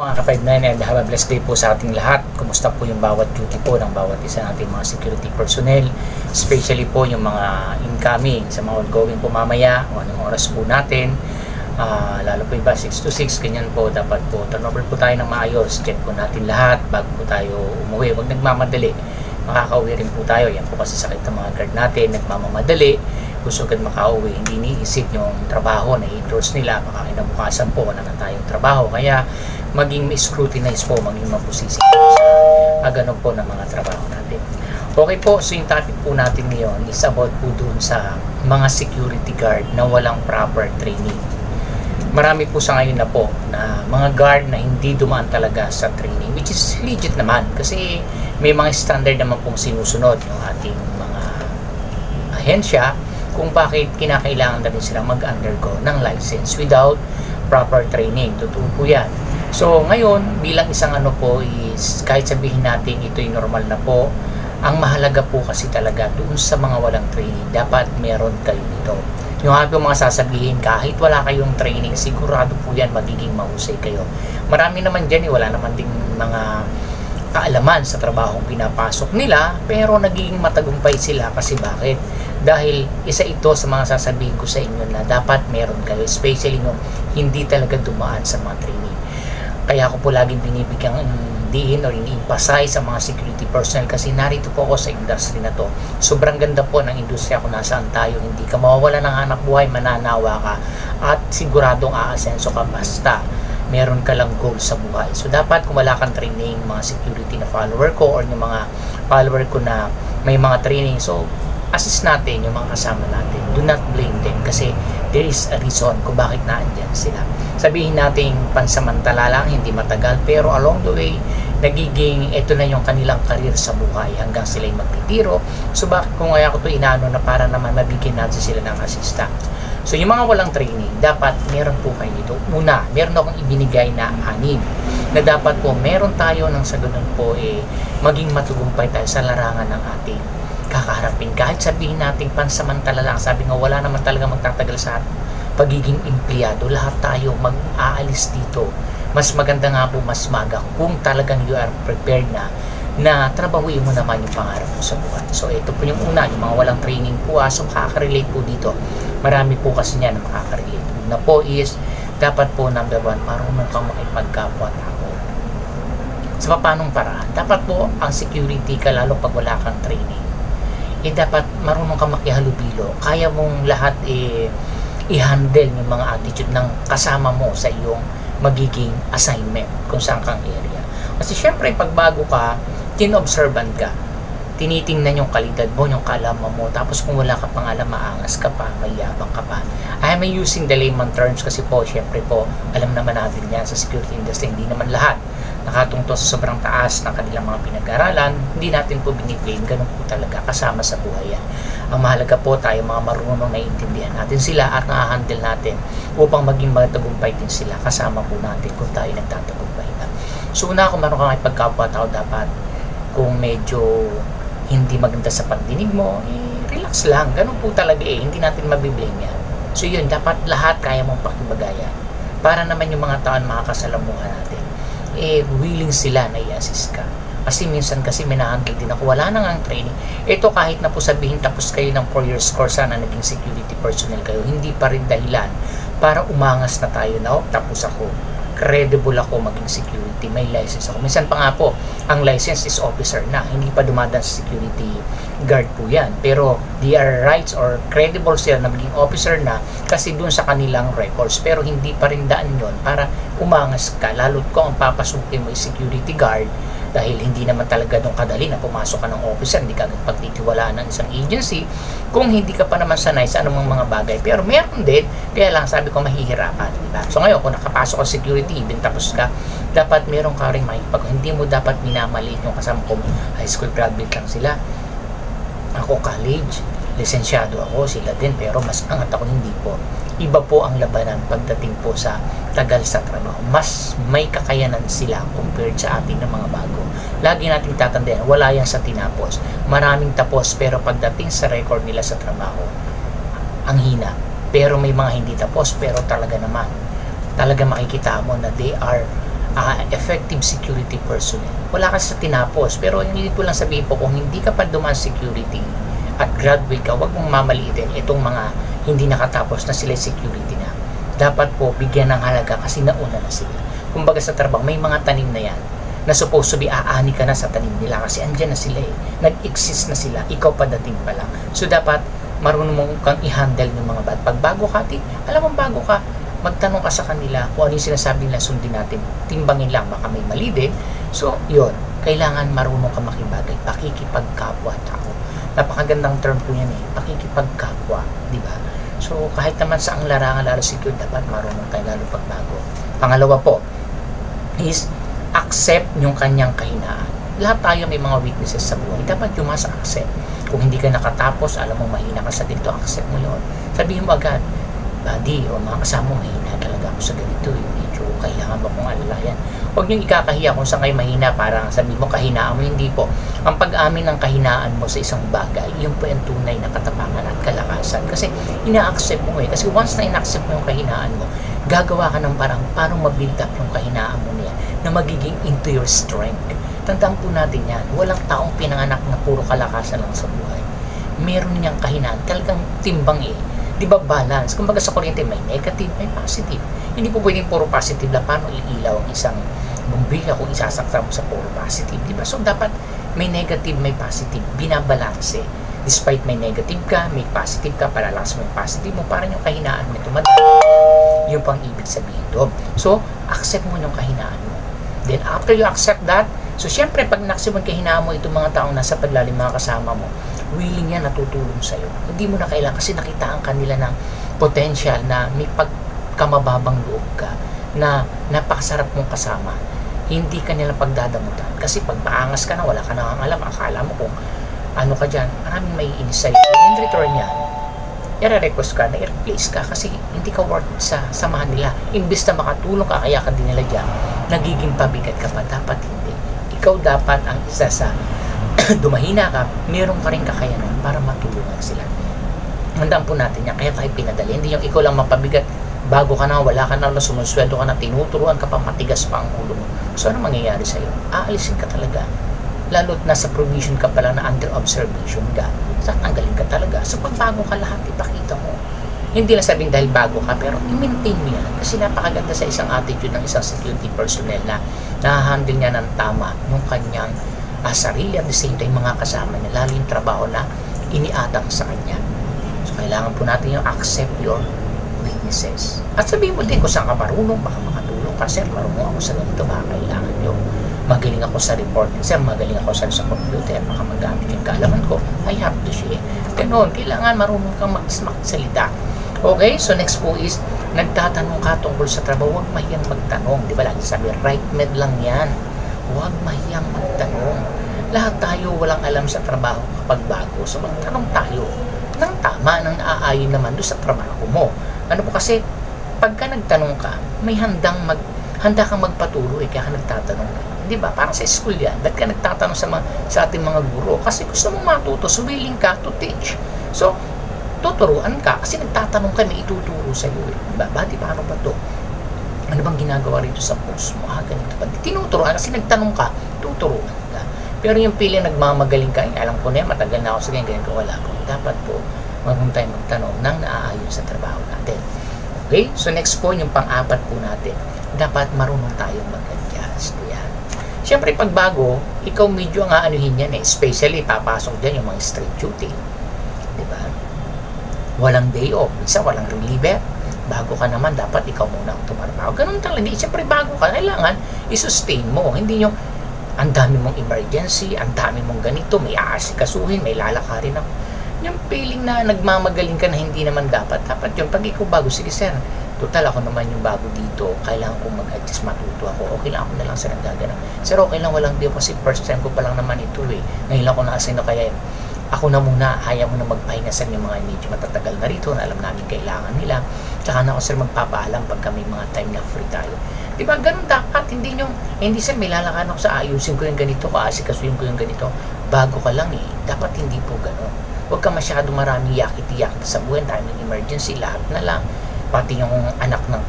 Mga ka-5-9 and have a blessed day po sa ating lahat. Kumusta po yung bawat duty po ng bawat isa nating mga security personnel, especially po yung mga incoming sa mga outgoing po mamaya o anong oras po natin, lalo po iba 6 to 6, ganyan po dapat po turnover po tayo ng maayos, check po natin lahat bago po tayo umuwi, huwag nagmamadali, makakauwi rin po tayo, yan po kasi sakit ng mga guard natin, nagmamamadali, gusto agad makauwi, hindi niisip yung trabaho na i-endorse nila, baka kinabukasan po wala na tayong trabaho, kaya maging scrutinize po, maging mapusisi po sa ganun po ng mga trabaho natin. Okay po, so yung topic po natin ngayon is about po dun sa mga security guard na walang proper training. Marami po sa ngayon na po na mga guard na hindi dumaan talaga sa training, which is legit naman kasi may mga standard naman pong sinusunod ng ating mga ahensya kung bakit kinakailangan na rin silang mag-undergo ng license without proper training. Totoo po yan. So ngayon, bilang isang ano po is kahit sabihin natin ito'y normal na po, ang mahalaga po kasi talaga doon sa mga walang training, dapat meron kayo nito. Yung mga sasabihin, kahit wala kayong training, sigurado po yan magiging mahusay kayo. Marami naman dyan, wala naman ding mga kaalaman sa trabahong pinapasok nila, pero nagiging matagumpay sila kasi bakit? Dahil isa ito sa mga sasabihin ko sa inyo na dapat meron kayo, especially yung hindi talaga dumaan sa mga training. Kaya ako po laging binibigyang diin or ini-emphasize sa mga security personnel kasi narito po ako sa industry na to. Sobrang ganda po ng industriya kung nasaan tayo. Hindi ka mawawala ng hanap buhay, mananawa ka at siguradong aasenso ka basta meron ka lang goal sa buhay. So dapat kung wala kang training, mga security na follower ko or yung mga follower ko na may mga training, so assist natin yung mga kasama natin. Do not blame them kasi there is a reason kung bakit naandyan sila. Sabihin natin pansamantala lang, hindi matagal, pero along the way, nagiging ito na yung kanilang karir sa buhay hanggang sila'y magtitiro. So bakit kung kaya ko ito inaano na para naman mabigyan natin sila ng assistant. So yung mga walang training, dapat meron po kayo dito. Una, meron akong ibinigay na 6 na dapat po meron tayo ng sa ganun po maging matugumpay tayo sa larangan ng ating kakaharapin. Kahit sabihin natin pansamantala lang, sabi nga wala naman talaga magtatagal sa pagiging empleyado, lahat tayo mag-aalis dito. Mas maganda nga po mas maga kung talagang you are prepared na trabahuin mo naman yung pangarap mo sa buhay. So ito po yung una, yung mga walang training po, so makaka-relate po dito. Marami po kasi niya na makaka-relate. Una po is dapat po number 1, marunong kang makipagkapwa-tao. Sa paanong paraan? Dapat po ang security ka lalo pag wala kang training. Dapat marunong kang makihalubilo. Kaya mong lahat i-handle yung mga attitude ng kasama mo sa iyong magiging assignment kung saan kang area. Kasi syempre pag bago ka, tinobservan ka, tinitingnan yung kalidad mo, yung kaalaman mo, tapos kung wala ka pang alam, maangas ka pa, mayabang ka pa. I am using the layman terms kasi po, syempre po, alam naman natin yan sa security industry, hindi naman lahat nakatungtong sa sobrang taas ng kanilang mga pinag-aralan, hindi natin po biniblame, ganun po talaga, kasama sa buhay yan. Ang mahalaga po tayo mga marunong naiintindihan natin sila at na-handle natin upang maging matagumpay din sila, kasama po natin kung tayo nagtatagumpay na. So una, kung marunong kang ipagkapwa-tao, dapat kung medyo hindi maganda sa pagdinig mo, relax lang, ganun po talaga hindi natin mabiblame yan. So yun, dapat lahat kaya mong pakibagayan para naman yung mga taon makakasalamuhan natin willing sila na i-assist ka. Kasi minsan kasi minahandle din ako, wala na nga ang training. Ito kahit na po sabihin tapos kayo ng 4 years course na naging security personnel kayo, hindi pa rin dahilan para umangas na tayo na tapos ako, credible ako maging security, may license ako. Minsan pa nga po, ang license is officer na, hindi pa dumadaan sa security guard po yan. Pero they are rights or credible sila na maging officer na kasi dun sa kanilang records. Pero hindi pa rin daan yon para umangas ka. Lalo't kung ang papasukin mo is security guard, dahil hindi naman talaga nung kadali na pumasok ka ng officer, hindi ka pagtitiwalaan ng isang agency kung hindi ka pa naman sanay sa anumang mga bagay. Pero meron din, kaya lang sabi ko mahihirapan, diba? So ngayon, kung nakapasok ka security, even tapos ka, dapat meron ka rin makipag. Hindi mo dapat minamaliit yung kasama ko, high school graduate lang sila. Ako college, lisensyado ako, sila din, pero mas angat ako, hindi po. Iba po ang labanan pagdating po sa tagal sa trabaho. Mas may kakayanan sila compared sa ating ng mga bago. Lagi natin tatandaan, wala yan sa tinapos. Maraming tapos, pero pagdating sa record nila sa trabaho, ang hina. Pero may mga hindi tapos, pero talaga naman, talaga makikita mo na they are effective security personnel. Wala kasi sa tinapos, pero hindi ko lang sabihin po, kung hindi ka pa duman security at graduate ka, wag mong mamaliitin itong mga hindi nakatapos na sila security na. Dapat po bigyan ng halaga kasi nauna na sila. Kumbaga sa trabaho, may mga tanim na yan na supposed to be aani ka na sa tanim nila kasi andyan na sila nag-exist na sila, ikaw padating pa lang. So dapat marunong mong kang i-handle ng mga bad. Pag bago ka, alam mong bago ka, magtanong ka sa kanila kung ano yung sinasabi nila, sundin natin, timbangin lang, baka may mali din. So yun, kailangan marunong ka makibagay, pakikipagkapwa-tao. Napakagandang term po yan pakikipagkapwa, di ba? So kahit naman sa ang larangan, lalo secure, dapat marunong tayo lalo pagbago. Pangalawa po is accept yung kanyang kahinaan. Lahat tayo may mga weaknesses sa buhay. Dapat yung mas accept. Kung hindi ka nakatapos, alam mo mahina ka sa ganito, accept mo yun. Sabihin mo agad, buddy o mga kasama, mahina talaga ako sa ganito. Medyo kailangan ba kong alalayan? Huwag niyong ikakahiya kung saan kayo mahina, parang sabihin mo kahinaan mo. Hindi po. Ang pag-amin ng kahinaan mo sa isang bagay, yun po yung tunay na katapangan at kalakasan. Kasi ina-accept mo Kasi once na ina-accept mo yung kahinaan mo, gagawa ka ng parang paano ma-build up yung kahinaan mo niya na magiging into your strength. Tandaan po natin yan. Walang taong pinanganak na puro kalakasan lang sa buhay. Meron niyang kahinaan. Talagang timbang Di ba balance? Kumbaga sa kuryente, may negative, may positive. Hindi po pwedeng puro positive lang. Paano iilaw ang isang bombilya kung isasakta mo sa puro positive? Di ba? So dapat may negative, may positive. Binabalanse. Despite may negative ka, may positive ka, palalakas mo yung positive mo, parang yung kahinaan mo tumadaan. Yung pang ibig sabihin doon. So, accept mo yung kahinaan mo. Then after you accept that, so syempre pag na-accept mo kahinaan mo itong mga taong nasa paglalim, mga kasama mo, willing yan natutulong sa'yo. Hindi mo na kailangan kasi nakitaan kanila ng potential na may pagkamababang loob ka na napakasarap mong kasama. Hindi ka nila pagdadamutan. Kasi pag maangas ka na, wala ka nang alam, akala mo kung ano ka dyan, maraming may inis sa'yo. In return yan, i-request ka na i-replace ka kasi hindi ka worth sa samahan nila. Imbis na makatulong ka, kaya ka din nila dyan, nagiging pabigat ka pa. Dapat hindi. Ikaw dapat ang isa sa dumahina ka, meron ka rin kakayanan para matulungan sila. Handaan po natin yan. Kaya tayo pinadali. Hindi yung ikaw lang mapabigat, bago ka na, wala ka na, sumusweldo ka na, tinuturuan ka pa, matigas pa ang ulo mo. So ano mangyayari sa'yo? Aalisin ka talaga. Lalo't nasa provision ka pala na under observation ka. Tatanggalin ka talaga. So pag bago ka, lahat ipakita mo. Hindi lang sabing dahil bago ka, pero i-maintain mo yan. Kasi napakaganda sa isang attitude ng isang security personnel na nahahandle niya ng tama yung kanyang sarili at the same time mga kasama niya, lalo yung trabaho na iniatang sa kanya. So kailangan po natin yung accept your weaknesses. At sabihin mo din kung saan ka marunong, baka makatulong ka, sir, marunong ako sa ganito, baka kailangan nyo. Magaling ako sa reporting, sir, magaling ako sa computer, baka magamit yung kaalaman ko, I have to share. Ganon, kailangan marunong kang magsalita. Okay, so next po is, nagtatanong ka tungkol sa trabaho, huwag mahiyang magtanong. Di ba lagi sabi, right med lang yan. Huwag mahiyang magtanong. Lahat tayo walang alam sa trabaho kapag bago. So magtanong tayo ng tama, ng naaayon naman doon sa trabaho mo. Ano po kasi, pagka nagtanong ka, may handa kang magpatuloy, kaya ka nagtatanong ka. Di ba? Parang sa school yan. Ba't ka nagtatanong sa ating mga guro? Kasi gusto mong matuto, so willing ka to teach. So, tuturuan ka. Kasi nagtatanong ka, may ituturo sa'yo. Diba? Bati, paano ba to? Ano bang ginagawa rito sa post mo? Ganito ba? Tinuturuan. Kasi nagtanong ka, tuturuan ka. Pero yung pili nagmamagaling ka, alam ko na yan, matagal na ako sa ganyan, wala ko. Dapat po, marunong tayo magtanong nang naaayon sa trabaho natin. Okay? So next po, yung pang-apat po natin, dapat marunong tayong mag-adjust. Yan. Siyempre, pag bago, ikaw medyo ang aanuhin yan especially, papasok dyan yung mga straight duty. Diba? Walang day off. Minsan, walang reliever. Bago ka naman, dapat ikaw muna ang tumarbaho. Ganun talaga. Siyempre, bago ka, kailangan i-sustain mo. Hindi yung ang dami mong emergency, ang dami mong ganito, may aasikasuhin, may lalakarin ako. Yung feeling na nagmamagaling ka na hindi naman dapat yun. Pag ikaw bago, sige sir, total ako naman yung bago dito, kailangan kong mag-adjust, matuto ako, okay lang ako na lang sir ang gagana. Sir, okay lang, walang deal kasi first time ko pa lang naman ito ngayon lang ako na-assign na kaya ako na muna, haya mo na magpahinga sa yung mga medyo matatagal na rito na alam namin kailangan nila. Tsaka na ako sir magpapaalam pagka may mga time na free tayo. Diba, ganun dapat, hindi sir, may lalakan ako sa ayusin ko yung ganito, kaasikasuhin ko yung ganito. Bago ka lang dapat hindi po ganun. Huwag ka masyado marami yakit-yakit sa buwan, timing emergency, lahat na lang. pati yung anak ng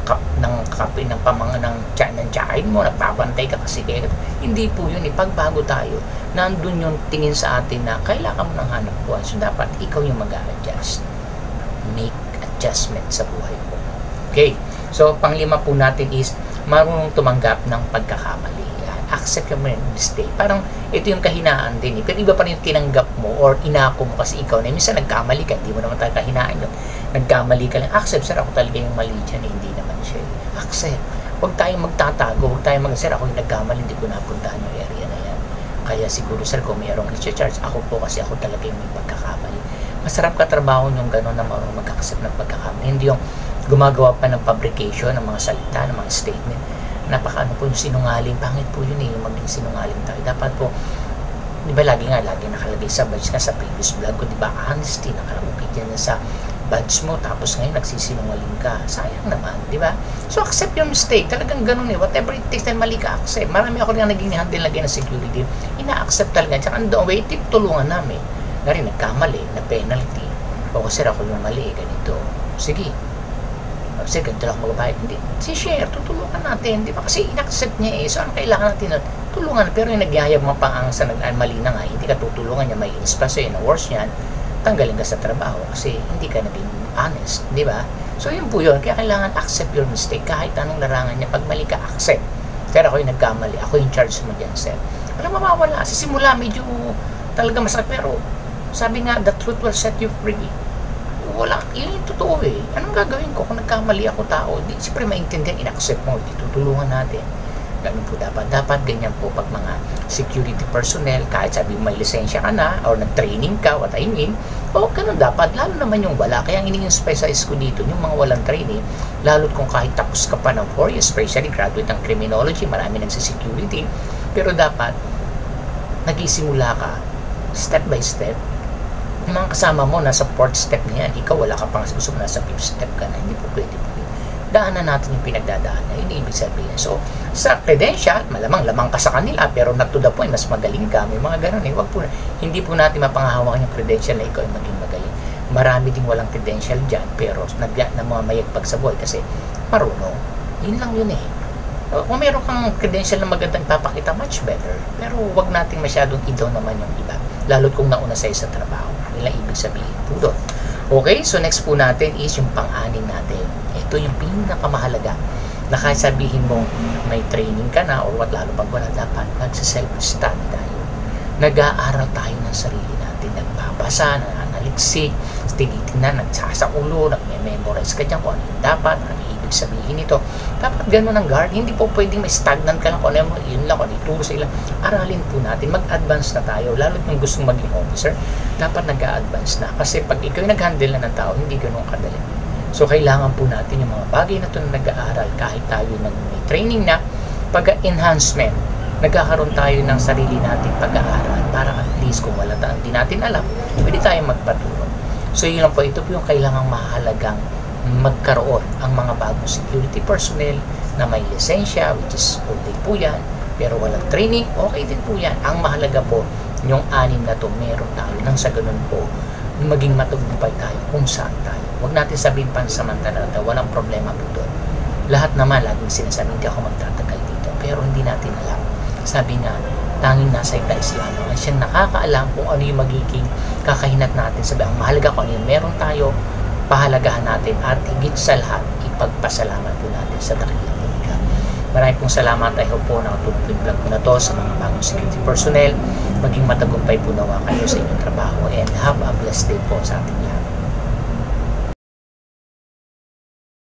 tiyahin mo, nagpapantay ka kasi kaya, hindi po yun. Pagbago tayo, nandun yung tingin sa atin na kailangan mo ng hanap buhay. So dapat ikaw yung mag-a-adjust, make adjustment sa buhay mo. Okay, so panglima po natin is marunong tumanggap ng pagkakamali. Accept your mistake. Parang ito yung kahinaan din pero iba pa rin yung tinanggap mo or inako mo kasi ikaw na minsan nagkamali ka, hindi mo naman talaga kahinaan yun, nagkamali ka lang, accept, sir, ako talaga yung mali dyan, hindi naman siya, accept. Huwag tayong magtatago, huwag tayong sir, ako yung nagkamali, hindi ko napuntahan yung area na yan, kaya siguro, sir, kung mayroong i-charge ako po kasi ako talaga yung may pagkakamali. Masarap katrabaho yung gano'n na marunong mag-accept ng pagkakamali, hindi yung gumagawa pa ng fabrication ng mga salita, ng mga statement. Napaka po yung sinungaling, pangit po yun yung maging sinungaling tayo. Dapat po, di ba lagi nakalagay sa badge ka sa previous vlog ko, di ba, honesty, nakalagay yan sa badge mo, tapos ngayon nagsisinungaling ka, sayang naman, di ba? So accept your mistake, talagang ganun whatever it takes na mali ka, accept. Marami ako rin naging handle lagi ng security, ina-accept talaga, tsaka ando, wait, tulungan namin, na rin nagkamali, na penalty, o sir, ako yung mali, ganito, sige, kasi ganito lang magbabayad. Hindi, si share, tutulungan natin, di ba? Kasi in-accept niya so ano kailangan natin tulungan, pero yung nagyayab mga pang-angsa, mali na nga, hindi ka tutulungan niya, may inis pa sa'yo, na worse yan, tanggalin ka sa trabaho kasi hindi ka naging honest, di ba? So yun po yun, kaya kailangan accept your mistake, kahit anong larangan niya, pag mali ka, accept. Pero ako yung nagkamali, ako yung charge mo dyan, sir. Alam, mawawala, sa simula medyo talaga masakit, pero sabi nga, the truth will set you free. Wala, yun yung totoo Anong gagawin ko kung nagkamali ako tao? Di, siyempre maintindihan, in-accept mo, tutulungan natin. Ganun po dapat. Dapat ganyan po pag mga security personnel, kahit sabi may lisensya ka na, or nag-training ka, what I mean, ganun dapat. Lalo naman yung wala. Kaya ang ini-emphasize ko dito, yung mga walang training, lalo kung kahit tapos ka pa ng 4 years, especially graduate ng criminology, marami nagsa-security, pero dapat, nag-isimula ka, step by step, yung mga kasama mo nasa 4th step na yan, ikaw wala ka pang gusto mo nasa 5th step ka na, hindi po pwede po yun. Daanan natin yung pinagdadaanan, yun ibig sabihin. So, sa credential, malamang lamang ka sa kanila, pero not to the point, mas magaling ka, may mga ganun wag po, hindi po natin mapanghahawakan yung credential na ikaw ay maging magaling. Marami ding walang credential dyan, pero namamayagpag sa buhay kasi marunong. Yun lang yun Kung meron kang credential na magandang papakita, much better. Pero wag nating masyadong idaw naman yung iba. Lalo't kung nauna sa'yo sa trabaho. Yun lang ibig sabihin po doon. Okay, so next po natin is yung pang-anim natin. Ito yung pinakamahalaga. Na kahit sabihin mo may training ka na or what, lalo pag wala, dapat nagsa-self-study tayo. Nag-aaral tayo ng sarili natin. Nagbabasa, nananaliksik, tinitingnan, nagsasakulo, nag-memorize ka dyan kung ano yung dapat, ano yung ibig sabihin ito. Dapat ganun ang guard. Hindi po pwedeng may stagnant ka lang kung ano yun lang, kung ano ituro sa ilang. Aralin po natin. Mag-advance na tayo. Lalo kung gustong maging officer, dapat nag-a-advance na. Kasi pag ikaw yung nag-handle na ng tao, hindi ganun kadali. So, kailangan po natin yung mga bagay na ito na nag-aaral. Kahit tayo may training na, pag-enhancement, nagkakaroon tayo ng sarili nating pag-aaral para at least kung wala tayong di natin alam, pwede tayong magpaturo. So, yun lang po. Ito po yung kailangang mahalagang magkaroon ang mga bagong security personnel na may lisensya, which is okay po yan, pero walang training, okay din po yan. Ang mahalaga po, yung 6 na to meron tayo nang sa ganun po, maging matagumpay tayo kung saan tayo. Huwag natin sabihin pansamantala na walang problema po doon. Lahat naman, laging sinasabi, hindi ako magtatagal dito, pero hindi natin alam. Sabi nga, tanging nasa Islam ay siyang nakakaalam kung ano yung magiging kakahinat natin. Sabi, ang mahalaga kung ano yung meron tayo, pahalagahan natin at higit sa lahat, ipagpasalamat po natin sa dakilang lumikha. Maraming pong salamat. I hope po nakatulong yung vlog ko na to sa mga bagong security personnel. Maging matagumpay po nawa kayo sa inyong trabaho and have a blessed day po sa ating lahat.